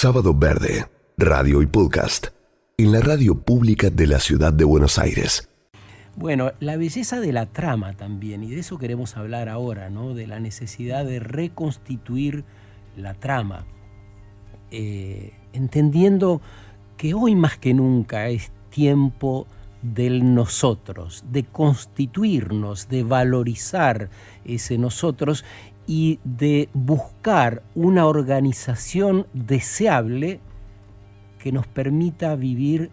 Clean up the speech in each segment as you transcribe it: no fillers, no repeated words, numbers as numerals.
Sábado Verde, radio y podcast, en la radio pública de la ciudad de Buenos Aires. Bueno, la belleza de la trama también, y de eso queremos hablar ahora, ¿no? De la necesidad de reconstituir la trama, entendiendo que hoy más que nunca es tiempo del nosotros, de constituirnos, de valorizar ese nosotros y de buscar una organización deseable que nos permita vivir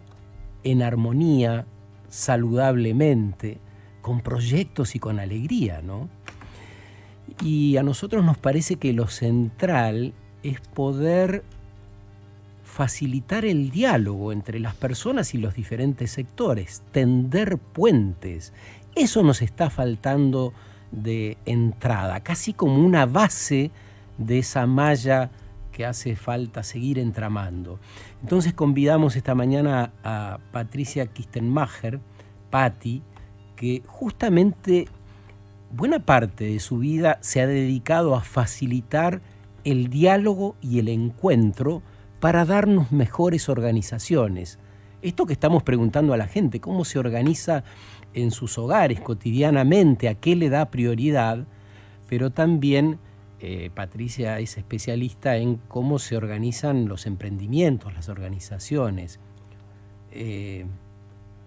en armonía, saludablemente, con proyectos y con alegría, ¿no? Y a nosotros nos parece que lo central es poder facilitar el diálogo entre las personas y los diferentes sectores, tender puentes. Eso nos está faltando de entrada, casi como una base de esa malla que hace falta seguir entramando. Entonces convidamos esta mañana a Patricia Kistenmacher, Patti, que justamente buena parte de su vida se ha dedicado a facilitar el diálogo y el encuentro para darnos mejores organizaciones. Esto que estamos preguntando a la gente, cómo se organiza en sus hogares cotidianamente, a qué le da prioridad, pero también Patricia es especialista en cómo se organizan los emprendimientos, las organizaciones.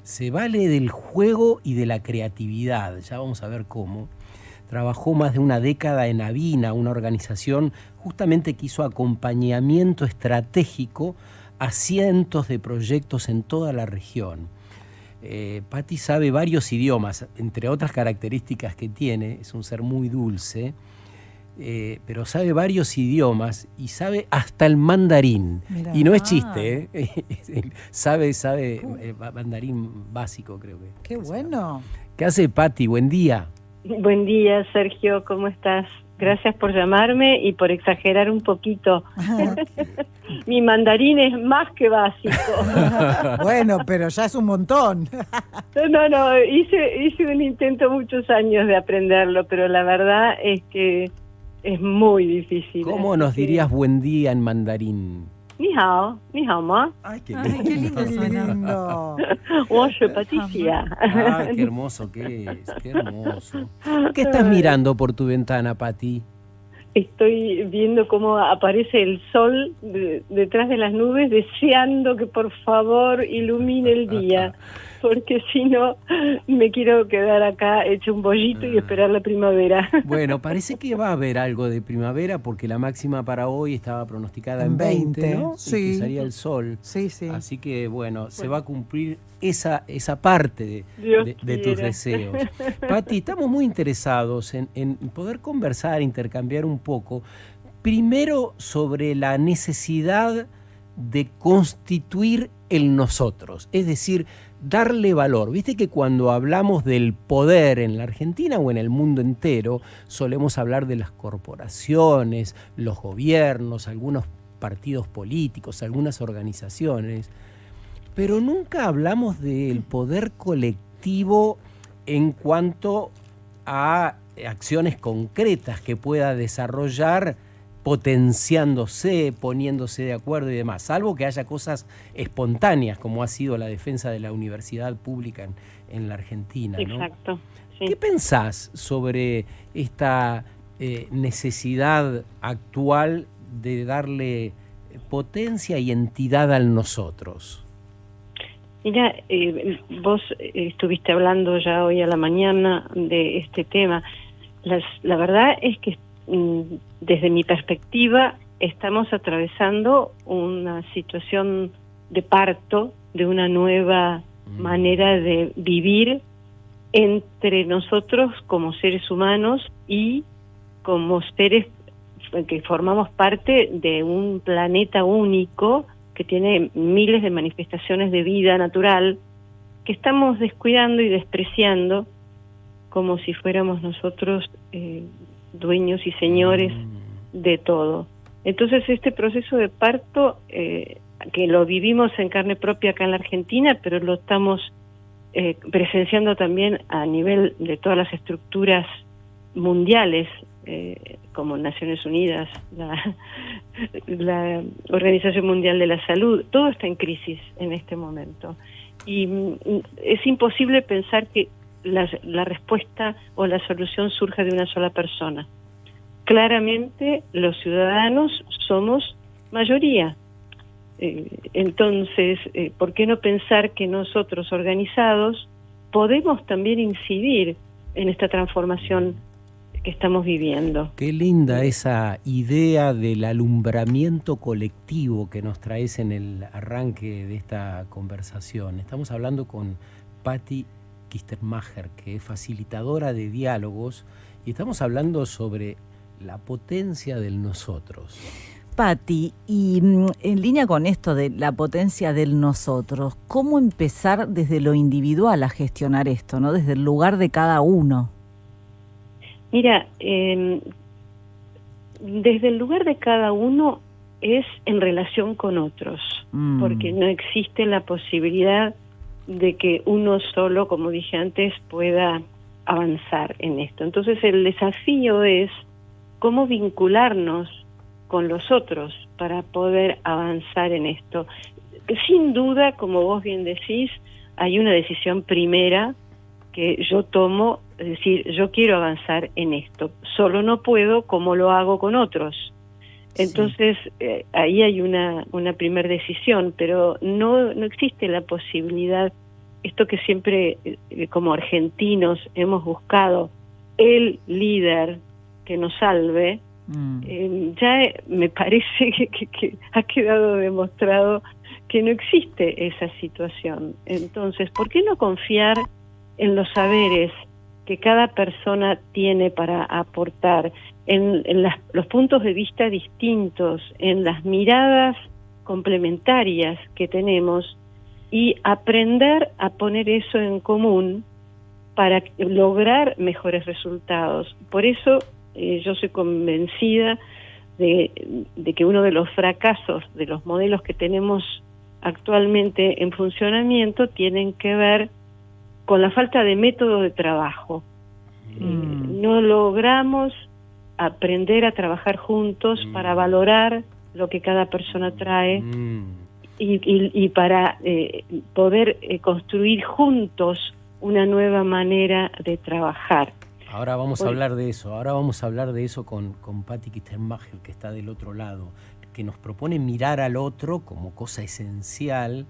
Se vale del juego y de la creatividad, ya vamos a ver cómo. Trabajó más de una década en Avina, una organización justamente que hizo acompañamiento estratégico a cientos de proyectos en toda la región. Patti sabe varios idiomas, entre otras características que tiene, es un ser muy dulce, pero sabe varios idiomas y sabe hasta el mandarín. Mirá, y no es chiste, sabe mandarín básico, creo que. ¡Qué bueno! ¿Qué hace Patti? Buen día. Buen día, Sergio, ¿cómo estás? Gracias por llamarme y por exagerar un poquito. Mi mandarín es más que básico. Bueno, pero ya es un montón. No, hice un intento muchos años de aprenderlo, pero la verdad es que es muy difícil. ¿Cómo nos dirías buen día en mandarín? Ni hao ma. Ay, qué lindo. Oye, Patricia. Ah, qué hermoso que es, qué hermoso. ¿Qué estás mirando por tu ventana, Patti? Estoy viendo cómo aparece el sol detrás de las nubes, deseando que por favor ilumine el día, porque si no me quiero quedar acá hecho un bollito y esperar la primavera. Bueno, parece que va a haber algo de primavera porque la máxima para hoy estaba pronosticada en 20, ¿no? Sí. Y que salía el sol. Sí, sí. Así que bueno, se va a cumplir esa parte de tus deseos. Patti, estamos muy interesados en poder conversar, intercambiar un poco, primero sobre la necesidad de constituir el nosotros, es decir, darle valor. Viste que cuando hablamos del poder en la Argentina o en el mundo entero, solemos hablar de las corporaciones, los gobiernos, algunos partidos políticos, algunas organizaciones, pero nunca hablamos del poder colectivo en cuanto a acciones concretas que pueda desarrollar potenciándose, poniéndose de acuerdo y demás, salvo que haya cosas espontáneas, como ha sido la defensa de la universidad pública en la Argentina, ¿no? Exacto. Sí. ¿Qué pensás sobre esta necesidad actual de darle potencia y entidad al nosotros? Mira, vos estuviste hablando ya hoy a la mañana de este tema. La verdad es que desde mi perspectiva estamos atravesando una situación de parto, de una nueva manera de vivir entre nosotros como seres humanos y como seres que formamos parte de un planeta único que tiene miles de manifestaciones de vida natural que estamos descuidando y despreciando como si fuéramos nosotros dueños y señores de todo. Entonces este proceso de parto, que lo vivimos en carne propia acá en la Argentina, pero lo estamos presenciando también a nivel de todas las estructuras mundiales como Naciones Unidas, la Organización Mundial de la Salud, todo está en crisis en este momento. Y es imposible pensar que la respuesta o la solución surja de una sola persona. Claramente los ciudadanos somos mayoría. Entonces, ¿por qué no pensar que nosotros organizados podemos también incidir en esta transformación que estamos viviendo? Qué linda esa idea del alumbramiento colectivo que nos traes en el arranque de esta conversación. Estamos hablando con Patti Kistermacher, que es facilitadora de diálogos, y estamos hablando sobre la potencia del nosotros. Patti, y en línea con esto de la potencia del nosotros, ¿cómo empezar desde lo individual a gestionar esto, ¿no? Desde el lugar de cada uno? Mira, desde el lugar de cada uno es en relación con otros, porque no existe la posibilidad de que uno solo, como dije antes, pueda avanzar en esto. Entonces el desafío es cómo vincularnos con los otros para poder avanzar en esto. Sin duda, como vos bien decís, hay una decisión primera que yo tomo, es decir, yo quiero avanzar en esto, solo no puedo, ¿cómo lo hago con otros? Entonces, ahí hay una primera decisión, pero no existe la posibilidad, esto que siempre como argentinos hemos buscado, el líder que nos salve, ya me parece que ha quedado demostrado que no existe esa situación. Entonces, ¿por qué no confiar en los saberes que cada persona tiene para aportar, en los puntos de vista distintos, en las miradas complementarias que tenemos, y aprender a poner eso en común para lograr mejores resultados? Por eso yo soy convencida de que uno de los fracasos de los modelos que tenemos actualmente en funcionamiento tienen que ver con la falta de método de trabajo. No logramos aprender a trabajar juntos para valorar lo que cada persona trae y para poder construir juntos una nueva manera de trabajar. Ahora vamos a hablar de eso, con Patti Kistermacher, que está del otro lado, que nos propone mirar al otro como cosa esencial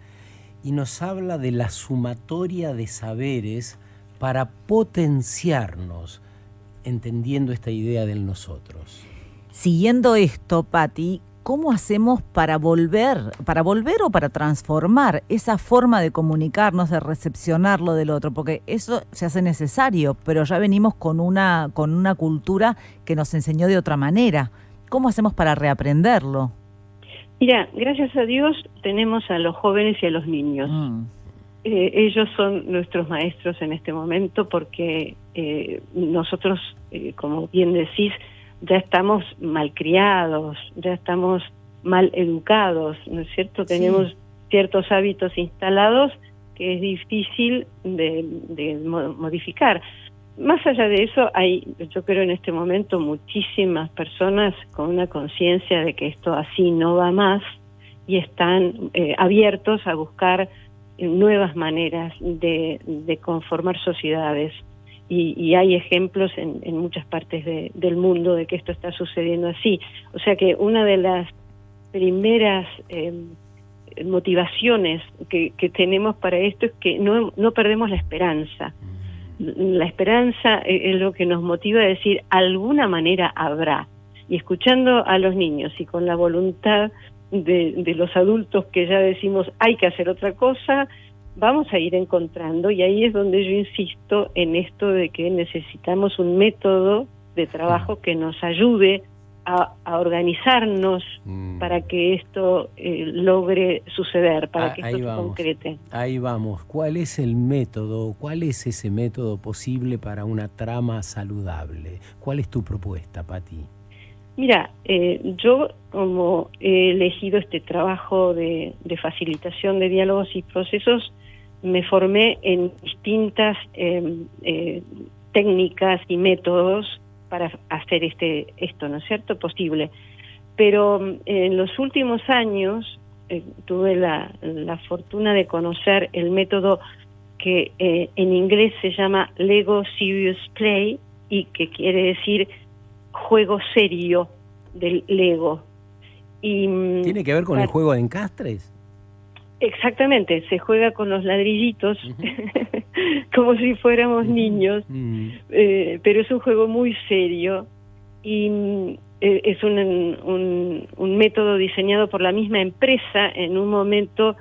y nos habla de la sumatoria de saberes para potenciarnos, entendiendo esta idea del nosotros. Siguiendo esto, Patti, ¿cómo hacemos para volver o para transformar esa forma de comunicarnos, de recepcionar lo del otro? Porque eso se hace necesario, pero ya venimos con una cultura que nos enseñó de otra manera. ¿Cómo hacemos para reaprenderlo? Mira, gracias a Dios tenemos a los jóvenes y a los niños. Ellos son nuestros maestros en este momento porque nosotros, como bien decís, ya estamos malcriados, ya estamos mal educados, ¿no es cierto? Sí. Tenemos ciertos hábitos instalados que es difícil de modificar. Más allá de eso, hay, yo creo en este momento, muchísimas personas con una conciencia de que esto así no va más y están abiertos a buscar nuevas maneras de conformar sociedades. Y hay ejemplos en muchas partes del mundo de que esto está sucediendo así. O sea que una de las primeras motivaciones que tenemos para esto es que no perdemos la esperanza. La esperanza es lo que nos motiva a decir, alguna manera habrá. Y escuchando a los niños y con la voluntad de los adultos que ya decimos hay que hacer otra cosa, vamos a ir encontrando, y ahí es donde yo insisto en esto de que necesitamos un método de trabajo que nos ayude a organizarnos para que esto logre suceder, para que esto se concrete. Ahí vamos. ¿Cuál es el método? ¿Cuál es ese método posible para una trama saludable? ¿Cuál es tu propuesta, Patti? Mira, yo como he elegido este trabajo de facilitación de diálogos y procesos, me formé en distintas técnicas y métodos para hacer esto, ¿no es cierto?, posible. Pero en los últimos años tuve la fortuna de conocer el método que en inglés se llama Lego Serious Play, y que quiere decir juego serio del Lego. Y ¿tiene que ver con el juego de encastres? Exactamente, se juega con los ladrillitos como si fuéramos niños, pero es un juego muy serio y es un método diseñado por la misma empresa en un momento,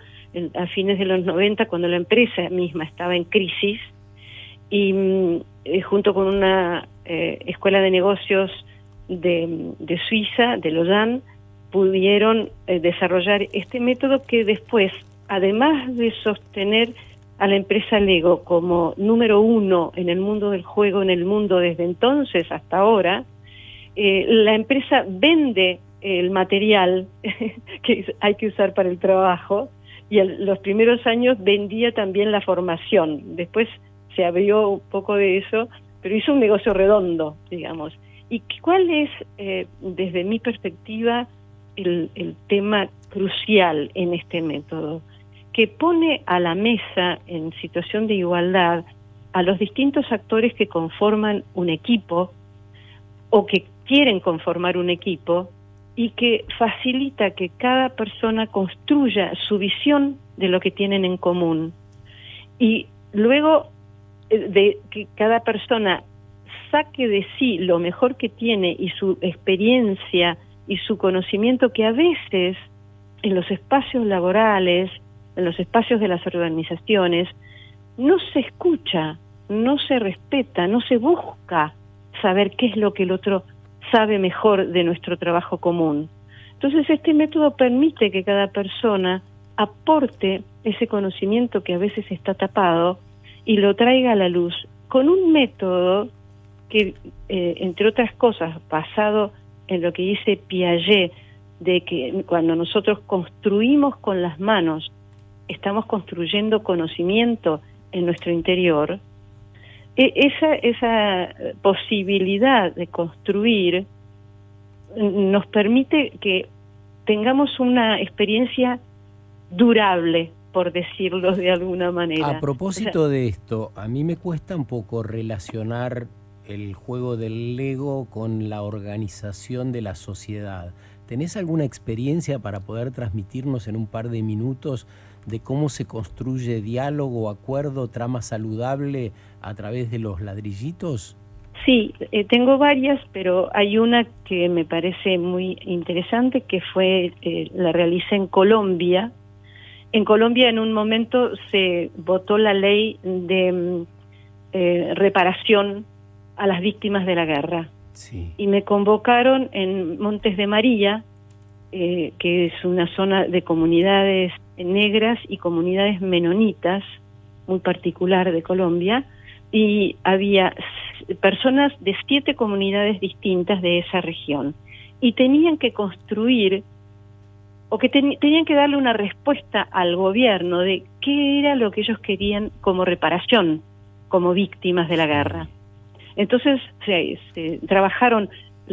a fines de los 90, cuando la empresa misma estaba en crisis, y junto con una escuela de negocios de Suiza, de Lausanne, pudieron desarrollar este método que después, además de sostener a la empresa Lego como número 1 en el mundo del juego, en el mundo desde entonces hasta ahora, la empresa vende el material que hay que usar para el trabajo, y los primeros años vendía también la formación. Después se abrió un poco de eso, pero hizo un negocio redondo, digamos. ¿Y cuál es, desde mi perspectiva, el tema crucial en este método? Que pone a la mesa, en situación de igualdad, a los distintos actores que conforman un equipo o que quieren conformar un equipo, y que facilita que cada persona construya su visión de lo que tienen en común, y luego de que cada persona saque de sí lo mejor que tiene y su experiencia y su conocimiento, que a veces en los espacios laborales, en los espacios de las organizaciones, no se escucha, no se respeta, no se busca saber qué es lo que el otro sabe mejor de nuestro trabajo común. Entonces este método permite que cada persona aporte ese conocimiento que a veces está tapado y lo traiga a la luz, con un método que, entre otras cosas, basado en lo que dice Piaget, de que cuando nosotros construimos con las manos, estamos construyendo conocimiento en nuestro interior. Esa posibilidad de construir nos permite que tengamos una experiencia durable, por decirlo de alguna manera. A propósito de esto, a mí me cuesta un poco relacionar el juego del Lego con la organización de la sociedad. ¿Tenés alguna experiencia para poder transmitirnos en un par de minutos de cómo se construye diálogo, acuerdo, trama saludable a través de los ladrillitos? Sí, tengo varias, pero hay una que me parece muy interesante, que fue, la realicé en Colombia. En Colombia en un momento se votó la ley de reparación a las víctimas de la guerra. Sí. Y me convocaron en Montes de María, que es una zona de comunidades negras y comunidades menonitas, muy particular de Colombia, y había personas de 7 comunidades distintas de esa región, y tenían que construir, o que tenían que darle una respuesta al gobierno de qué era lo que ellos querían como reparación, como víctimas de la guerra. Entonces se trabajaron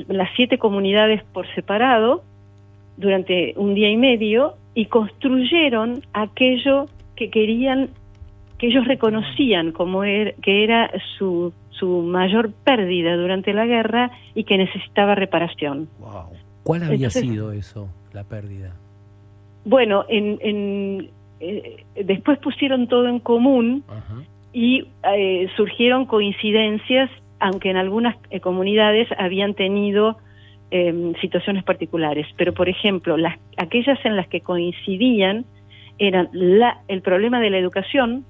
las 7 comunidades por separado durante un día y medio y construyeron aquello que querían, que ellos reconocían como que era su mayor pérdida durante la guerra y que necesitaba reparación. Wow. ¿Cuál había sido eso, la pérdida? Bueno, después pusieron todo en común. Ajá. Y surgieron coincidencias, aunque en algunas comunidades habían tenido situaciones particulares. Pero, por ejemplo, aquellas en las que coincidían eran el problema de la educación,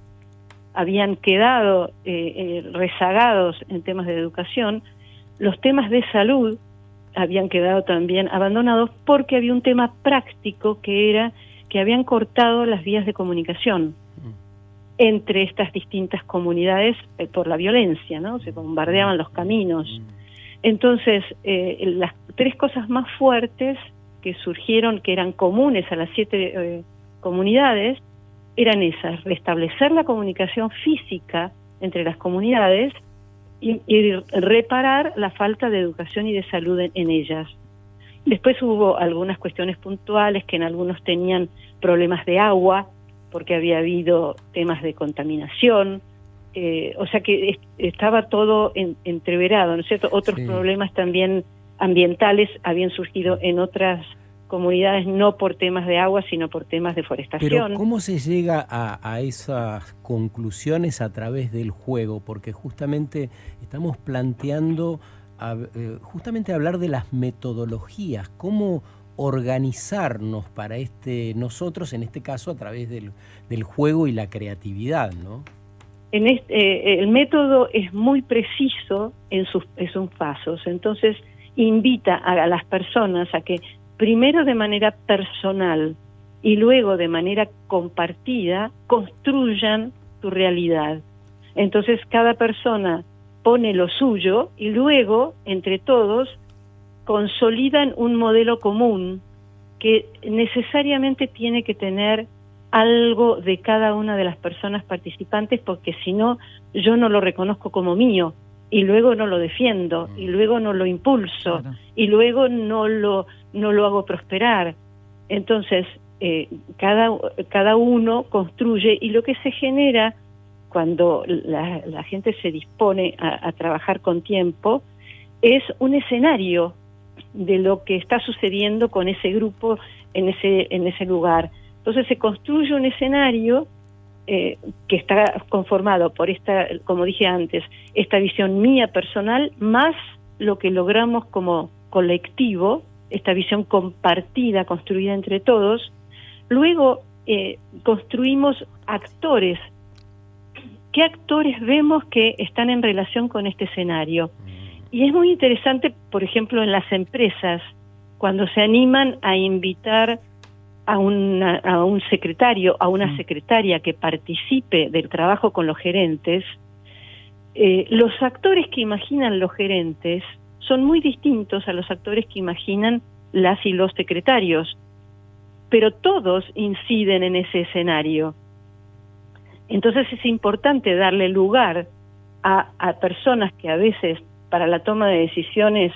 habían quedado rezagados en temas de educación, los temas de salud habían quedado también abandonados, porque había un tema práctico que era que habían cortado las vías de comunicación entre estas distintas comunidades por la violencia, ¿no? Se bombardeaban los caminos. Entonces, las 3 cosas más fuertes que surgieron, que eran comunes a las 7 comunidades, eran esas: restablecer la comunicación física entre las comunidades y reparar la falta de educación y de salud en ellas. Después hubo algunas cuestiones puntuales que en algunos tenían problemas de agua, porque había habido temas de contaminación, o sea que estaba todo entreverado, ¿no es cierto? Otros problemas también ambientales habían surgido en otras comunidades, no por temas de agua, sino por temas de forestación. Pero ¿cómo se llega a esas conclusiones a través del juego? Porque justamente estamos planteando justamente hablar de las metodologías, cómo organizarnos para nosotros, en este caso, a través del juego y la creatividad, ¿no? El método es muy preciso en sus pasos, entonces invita a las personas a que primero de manera personal y luego de manera compartida construyan su realidad. Entonces cada persona pone lo suyo y luego, entre todos, consolidan un modelo común que necesariamente tiene que tener algo de cada una de las personas participantes, porque si no, yo no lo reconozco como mío, y luego no lo defiendo, y luego no lo impulso, claro, y luego no lo hago prosperar. Entonces, cada uno construye, y lo que se genera cuando la gente se dispone a trabajar con tiempo es un escenario de lo que está sucediendo con ese grupo en ese lugar. Entonces se construye un escenario que está conformado por esta, como dije antes, esta visión mía personal, más lo que logramos como colectivo, esta visión compartida, construida entre todos. Luego construimos actores. ¿Qué actores vemos que están en relación con este escenario? Y es muy interesante, por ejemplo, en las empresas, cuando se animan a invitar a un secretario, a una secretaria que participe del trabajo con los gerentes, los actores que imaginan los gerentes son muy distintos a los actores que imaginan las y los secretarios, pero todos inciden en ese escenario. Entonces es importante darle lugar a personas que a veces para la toma de decisiones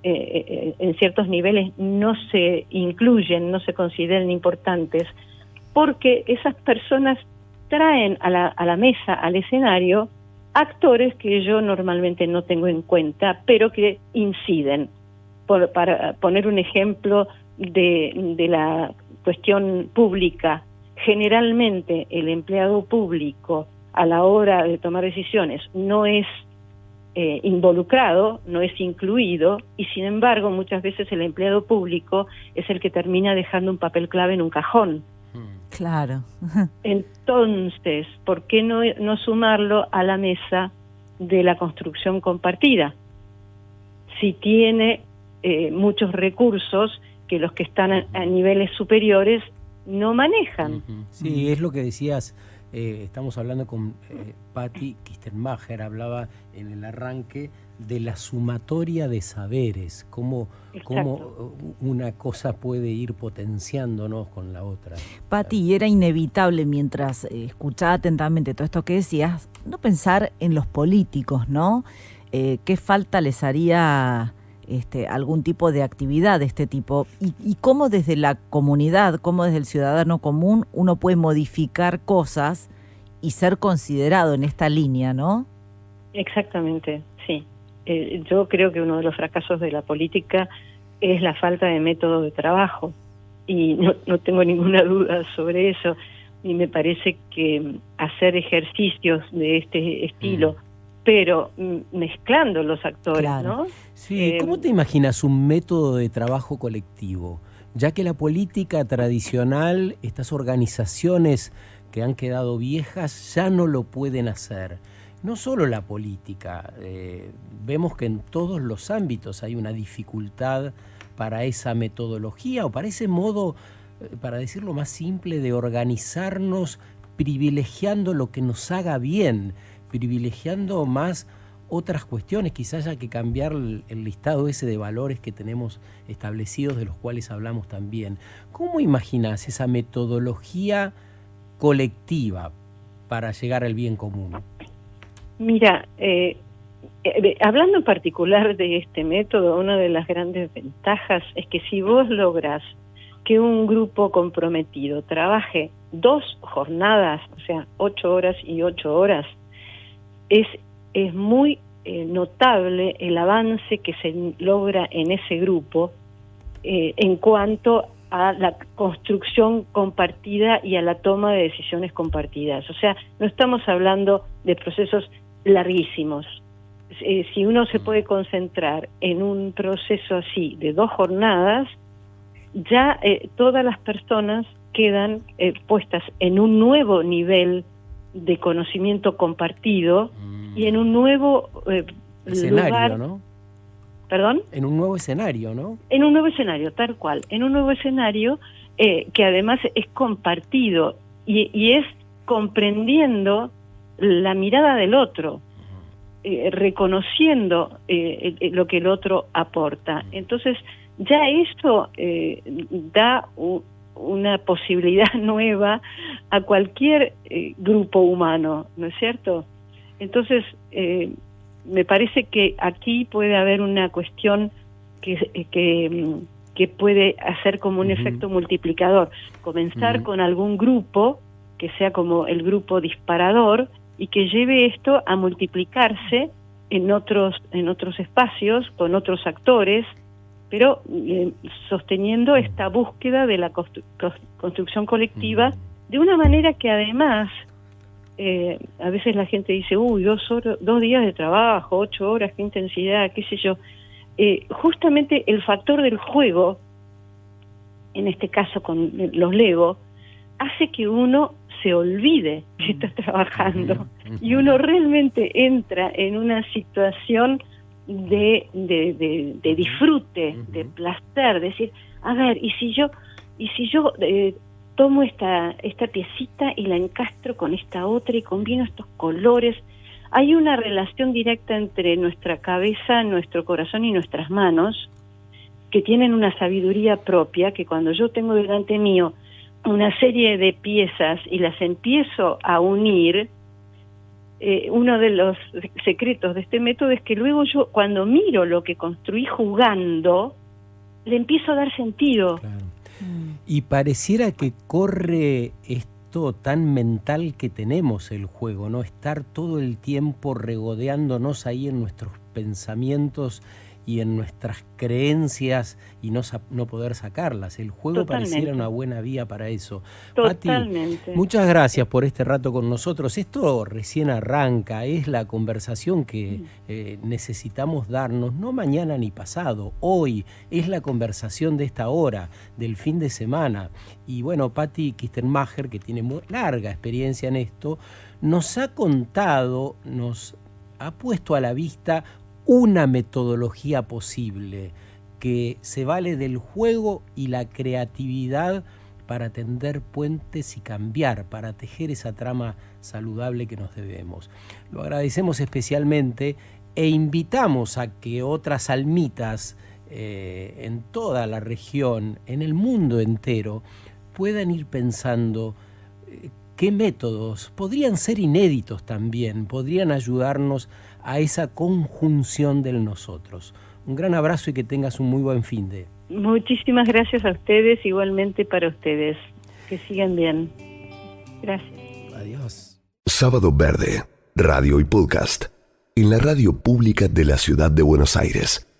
en ciertos niveles no se incluyen, no se consideran importantes, porque esas personas traen a la mesa, al escenario, actores que yo normalmente no tengo en cuenta, pero que inciden. Para poner un ejemplo de la cuestión pública, generalmente el empleado público a la hora de tomar decisiones no es involucrado, no es incluido, y sin embargo muchas veces el empleado público es el que termina dejando un papel clave en un cajón. Claro. Entonces, ¿por qué no sumarlo a la mesa de la construcción compartida? Si tiene muchos recursos que los que están a niveles superiores no manejan. Sí, es lo que decías. Estamos hablando con Patti Kistenmacher, hablaba en el arranque de la sumatoria de saberes, cómo una cosa puede ir potenciándonos con la otra. Patti, era inevitable mientras escuchaba atentamente todo esto que decías, no pensar en los políticos, ¿no? ¿Qué falta les haría algún tipo de actividad de este tipo? Y cómo desde la comunidad, cómo desde el ciudadano común uno puede modificar cosas y ser considerado en esta línea, ¿no? Exactamente, sí. Yo creo que uno de los fracasos de la política es la falta de método de trabajo, y no tengo ninguna duda sobre eso, y me parece que hacer ejercicios de este estilo, pero mezclando los actores, claro, ¿no? Sí, ¿cómo te imaginas un método de trabajo colectivo? Ya que la política tradicional, estas organizaciones que han quedado viejas, ya no lo pueden hacer. No solo la política, vemos que en todos los ámbitos hay una dificultad para esa metodología o para ese modo, para decirlo más simple, de organizarnos privilegiando lo que nos haga bien, privilegiando más otras cuestiones. Quizás haya que cambiar el listado ese de valores que tenemos establecidos, de los cuales hablamos también. ¿Cómo imaginás esa metodología colectiva para llegar al bien común? Mira, hablando en particular de este método, una de las grandes ventajas es que si vos lográs que un grupo comprometido trabaje 2 jornadas, o sea, 8 horas y 8 horas, es muy notable el avance que se logra en ese grupo en cuanto a la construcción compartida y a la toma de decisiones compartidas. O sea, no estamos hablando de procesos larguísimos. Si uno se puede concentrar en un proceso así de 2 jornadas, ya todas las personas quedan puestas en un nuevo nivel de conocimiento compartido y en un nuevo escenario, lugar, ¿no? ¿Perdón? En un nuevo escenario, ¿no? En un nuevo escenario, tal cual. En un nuevo escenario que además es compartido y es comprendiendo la mirada del otro, reconociendo lo que el otro aporta. Entonces, ya eso da una posibilidad nueva a cualquier grupo humano, ¿no es cierto? Entonces, me parece que aquí puede haber una cuestión que puede hacer como un efecto multiplicador. Comenzar con algún grupo que sea como el grupo disparador y que lleve esto a multiplicarse en otros espacios, con otros actores, pero sosteniendo esta búsqueda de la construcción colectiva de una manera que además a veces la gente dice, 2 días de trabajo, 8 horas, qué intensidad, qué sé yo. Justamente el factor del juego, en este caso con los Lego, hace que uno se olvide que está trabajando y uno realmente entra en una situación de disfrute, de placer, decir, a ver, y si yo tomo esta piecita y la encastro con esta otra y combino estos colores. Hay una relación directa entre nuestra cabeza, nuestro corazón y nuestras manos que tienen una sabiduría propia, que cuando yo tengo delante mío una serie de piezas y las empiezo a unir, uno de los secretos de este método es que luego yo, cuando miro lo que construí jugando, le empiezo a dar sentido. Claro. Y pareciera que corre esto tan mental que tenemos el juego, ¿no? Estar todo el tiempo regodeándonos ahí en nuestros pensamientos y en nuestras creencias y no poder sacarlas. El juego pareciera una buena vía para eso. Totalmente. Pati, muchas gracias por este rato con nosotros. Esto recién arranca, es la conversación que necesitamos darnos, no mañana ni pasado, hoy. Es la conversación de esta hora, del fin de semana. Y bueno, Pati Kistenmacher, que tiene muy larga experiencia en esto, nos ha contado, nos ha puesto a la vista una metodología posible que se vale del juego y la creatividad para tender puentes y cambiar, para tejer esa trama saludable que nos debemos. Lo agradecemos especialmente e invitamos a que otras almitas en toda la región, en el mundo entero, puedan ir pensando qué métodos podrían ser inéditos también, podrían ayudarnos a esa conjunción del nosotros. Un gran abrazo y que tengas un muy buen fin de. Muchísimas gracias a ustedes, igualmente para ustedes. Que sigan bien. Gracias. Adiós. Sábado Verde, radio y podcast, en la radio pública de la Ciudad de Buenos Aires.